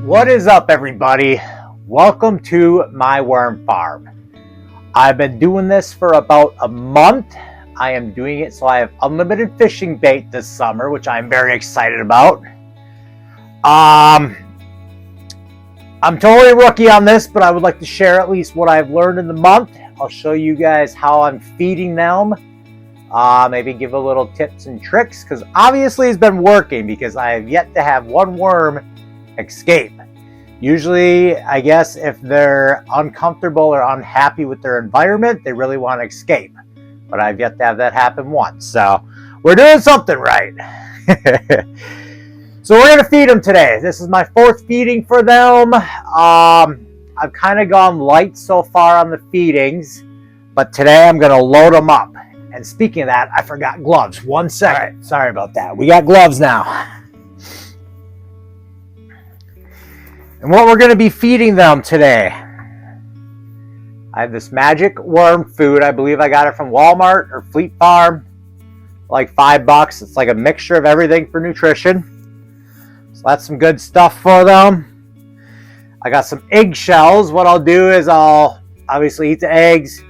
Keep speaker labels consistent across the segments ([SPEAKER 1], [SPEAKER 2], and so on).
[SPEAKER 1] What is up, everybody? Welcome to my worm farm. I've been doing this for about a month. I am doing it so I have unlimited fishing bait this summer, which I'm very excited about. I'm totally rookie on this, but I would like to share at least what I've learned in the month. I'll show you guys how I'm feeding them. Maybe give a little tips and tricks, because obviously it's been working, because I have yet to have one worm escape. Usually, I guess, if they're uncomfortable or unhappy with their environment, they really want to escape. But I've yet to have that happen once. So we're doing something right. So we're going to feed them today. This is my fourth feeding for them. I've kind of gone light so far on the feedings, but today I'm going to load them up. And speaking of that, I forgot gloves. 1 second. All right, sorry about that. We got gloves now. And what we're going to be feeding them today, I have this magic worm food. I believe I got it from Walmart or Fleet Farm, like $5. It's like a mixture of everything for nutrition. So that's some good stuff for them. I got some eggshells. What I'll do is I'll obviously eat the eggs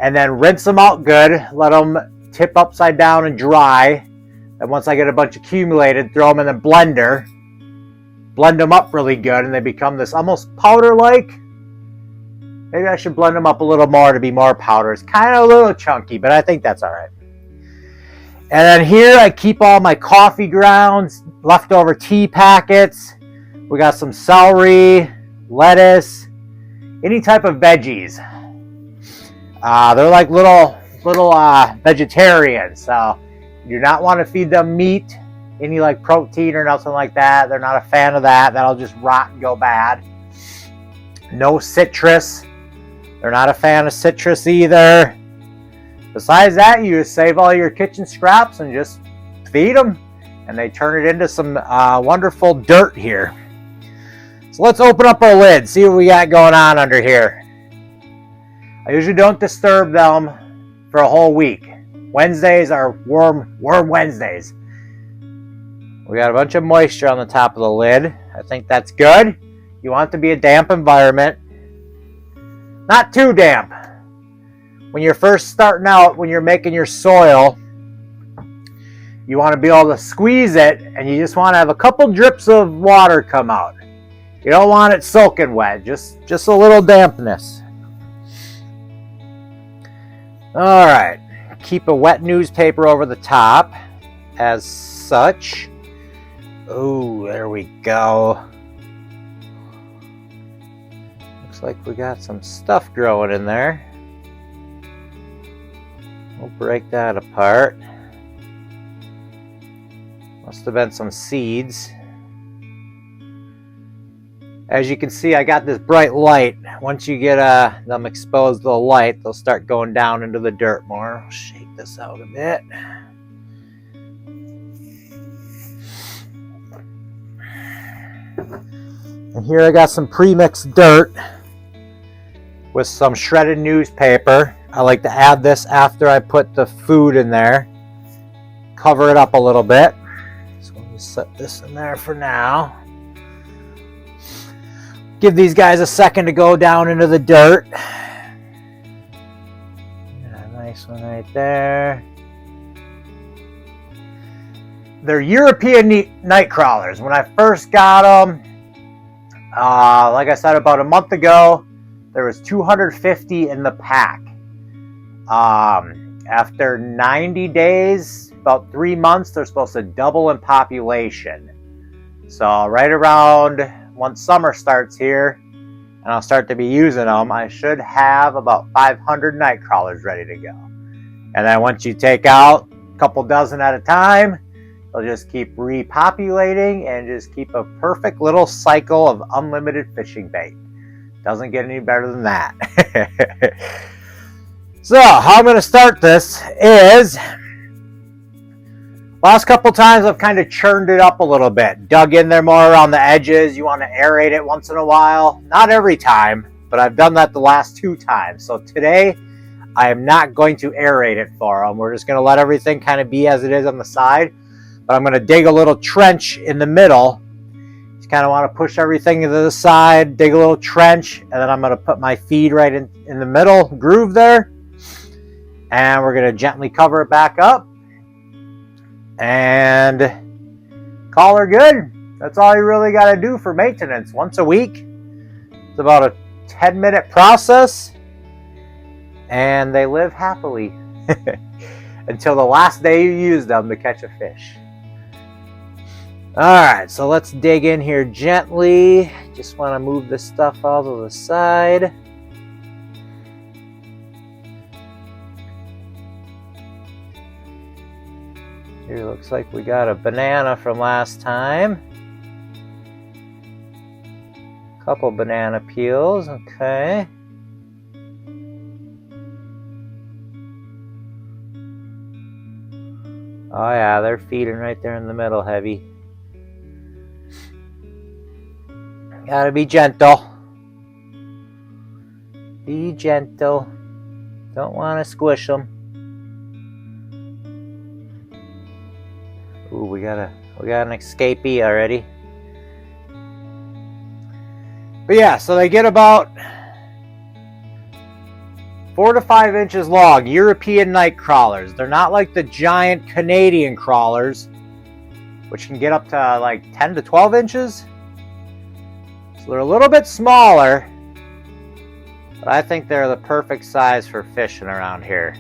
[SPEAKER 1] and then rinse them out good, let them tip upside down and dry. And once I get a bunch accumulated, throw them in the blender. Blend them up really good, and they become this almost powder-like. Maybe I should blend them up a little more to be more powder. It's kind of a little chunky, but I think that's all right. And then here I keep all my coffee grounds, leftover tea packets. We got some celery, lettuce, any type of veggies. They're like little vegetarians, so you do not want to feed them meat. Any like protein or nothing like that. They're not a fan of that. That'll just rot and go bad. No citrus. They're not a fan of citrus either. Besides that, you just save all your kitchen scraps and just feed them. And they turn it into some wonderful dirt here. So let's open up our lid, see what we got going on under here. I usually don't disturb them for a whole week. Wednesdays are worm Wednesdays. We got a bunch of moisture on the top of the lid. I think that's good. You want it to be a damp environment. Not too damp. When you're first starting out, when you're making your soil, you want to be able to squeeze it, and you just want to have a couple drips of water come out. You don't want it soaking wet, just a little dampness. All right. Keep a wet newspaper over the top as such. Oh, there we go. Looks like we got some stuff growing in there. We'll break that apart. Must have been some seeds. As you can see, I got this bright light. Once you get them exposed to the light, they'll start going down into the dirt more. I'll shake this out a bit. And here I got some pre-mixed dirt with some shredded newspaper. I like to add this after I put the food in there. Cover it up a little bit. So we'll just set this in there for now. Give these guys a second to go down into the dirt. Yeah, nice one right there. They're European Nightcrawlers. When I first got them, like I said, about a month ago, there was 250 in the pack. After 90 days, about 3 months, they're supposed to double in population. So right around once summer starts here, and I'll start to be using them, I should have about 500 Nightcrawlers ready to go. And then once you take out a couple dozen at a time, they'll just keep repopulating and just keep a perfect little cycle of unlimited fishing bait. Doesn't get any better than that. So, how I'm going to start this is, last couple times I've kind of churned it up a little bit. Dug in there more around the edges. You want to aerate it once in a while. Not every time, but I've done that the last 2 times. So today, I am not going to aerate it for them. We're just going to let everything kind of be as it is on the side. But I'm going to dig a little trench in the middle Just kind of want to push everything to the side, dig a little trench, and then I'm going to put my feed right in the middle groove there. And we're going to gently cover it back up and call her good. That's all you really got to do for maintenance once a week. It's about a 10-minute process, and they live happily until the last day you use them to catch a fish. Alright, so let's dig in here gently. Just want to move this stuff out to the side. Here looks like we got a banana from last time. Couple banana peels, okay. Oh yeah, they're feeding right there in the middle, heavy. Gotta be gentle. Be gentle. Don't want to squish them. Ooh, we got an escapee already. But yeah, so they get about 4 to 5 inches long, European Nightcrawlers. They're not like the giant Canadian crawlers, which can get up to like 10 to 12 inches. So they're a little bit smaller, but I think they're the perfect size for fishing around here.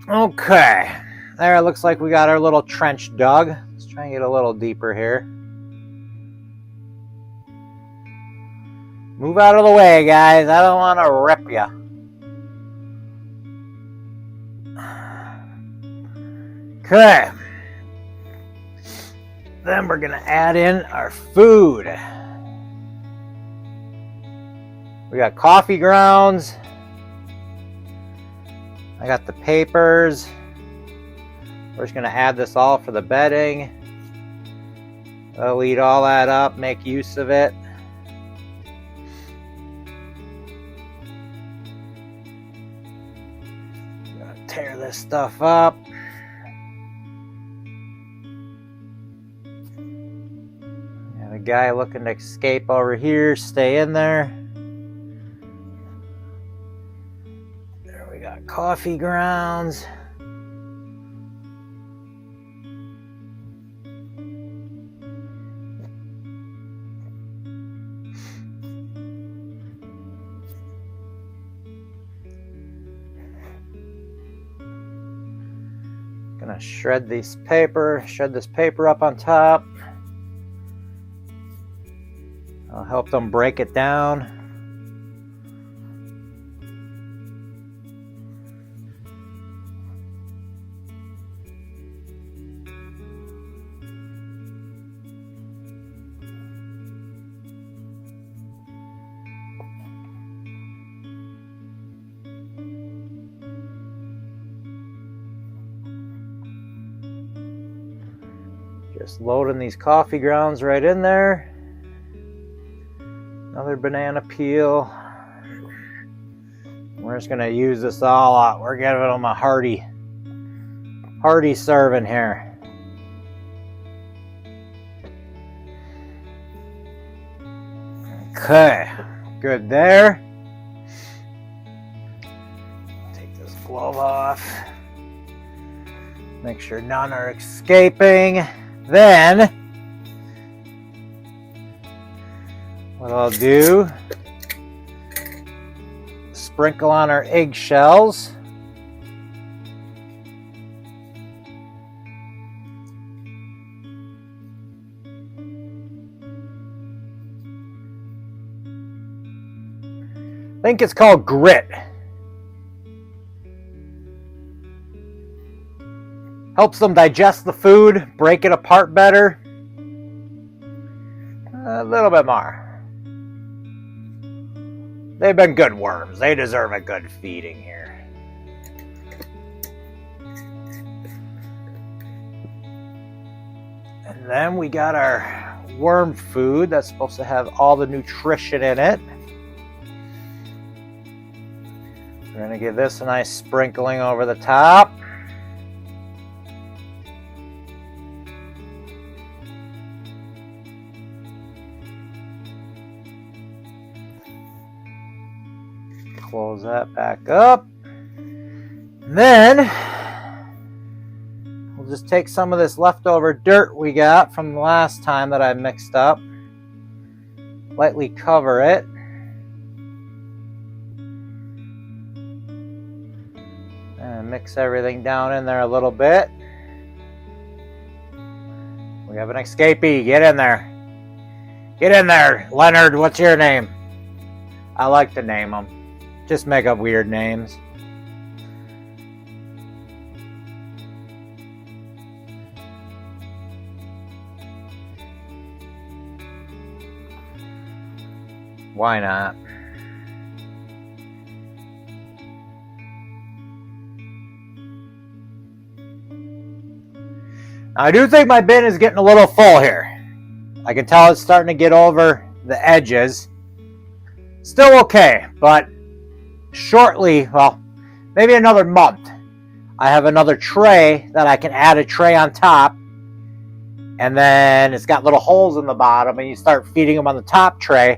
[SPEAKER 1] Okay, there it looks like we got our little trench dug. Let's try and get a little deeper here. Move out of the way, guys. I don't want to rip you. Okay. Then we're going to add in our food. We got coffee grounds. I got the papers. We're just going to add this all for the bedding. I'll eat all that up, make use of it. Tear this stuff up. Got a guy looking to escape over here. Stay in there. There we got coffee grounds. Gonna shred this paper up on top. I'll help them break it down. Just loading these coffee grounds right in there. Another banana peel. We're just gonna use this all out. We're giving them a hearty serving here. Okay, good there. Take this glove off. Make sure none are escaping. Then, what I'll do, sprinkle on our eggshells. I think it's called grit. Helps them digest the food, break it apart better. A little bit more. They've been good worms. They deserve a good feeding here. And then we got our worm food that's supposed to have all the nutrition in it. We're going to give this a nice sprinkling over the top. close that back up. And then we'll just take some of this leftover dirt we got from the last time that I mixed up. Lightly cover it. And mix everything down in there a little bit. We have an escapee. Get in there. Get in there. Leonard, what's your name? I like to name them. Just make up weird names. Why not? Now, I do think my bin is getting a little full here. I can tell it's starting to get over the edges. Still okay, but shortly, well, maybe another month, I have another tray that I can add a tray on top. And then it's got little holes in the bottom, and you start feeding them on the top tray,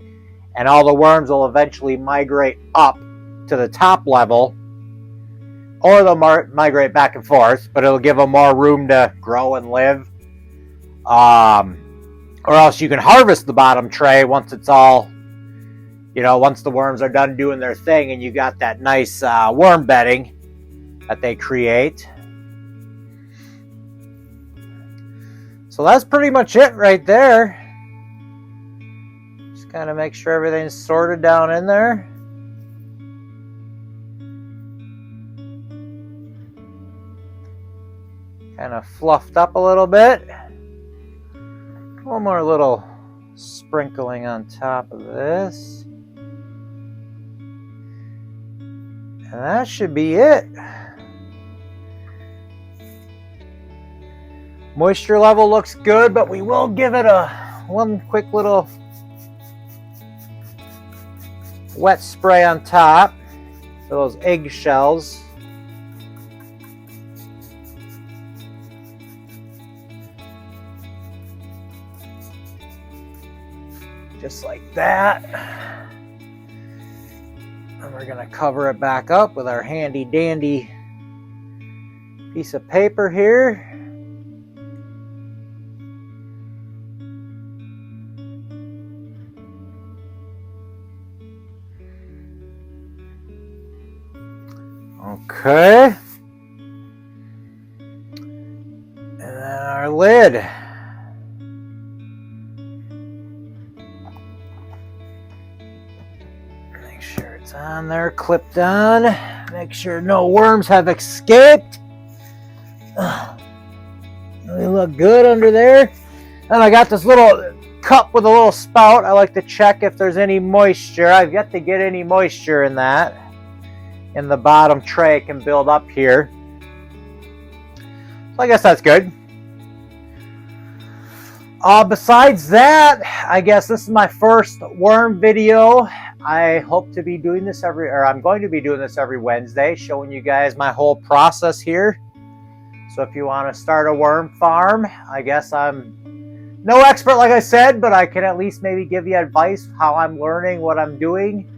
[SPEAKER 1] and all the worms will eventually migrate up to the top level, or they'll migrate back and forth, but it'll give them more room to grow and live. Or else you can harvest the bottom tray once it's all, once the worms are done doing their thing and you got that nice worm bedding that they create. So that's pretty much it right there. Just kind of make sure everything's sorted down in there. Kind of fluffed up a little bit. One more little sprinkling on top of this. And that should be it. Moisture level looks good, but we will give it one quick little wet spray on top for those eggshells. Just like that. And we're going to cover it back up with our handy dandy piece of paper here. Okay. And then our lid. Make sure it's on there, clipped on. Make sure no worms have escaped. They look good under there. And I got this little cup with a little spout. I like to check if there's any moisture. I've yet to get any moisture in that. In the bottom tray can build up here. So I guess that's good. Besides that, I guess this is my first worm video. I hope to be doing this I'm going to be doing this every Wednesday, showing you guys my whole process here. So if you want to start a worm farm, I guess I'm no expert, like I said, but I can at least maybe give you advice how I'm learning, what I'm doing.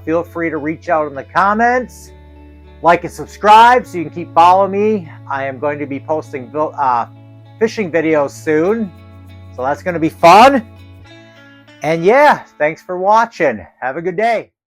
[SPEAKER 1] Feel free to reach out in the comments, like and subscribe so you can keep following me. I am going to be posting fishing videos soon, so that's going to be fun. And yeah, thanks for watching. Have a good day.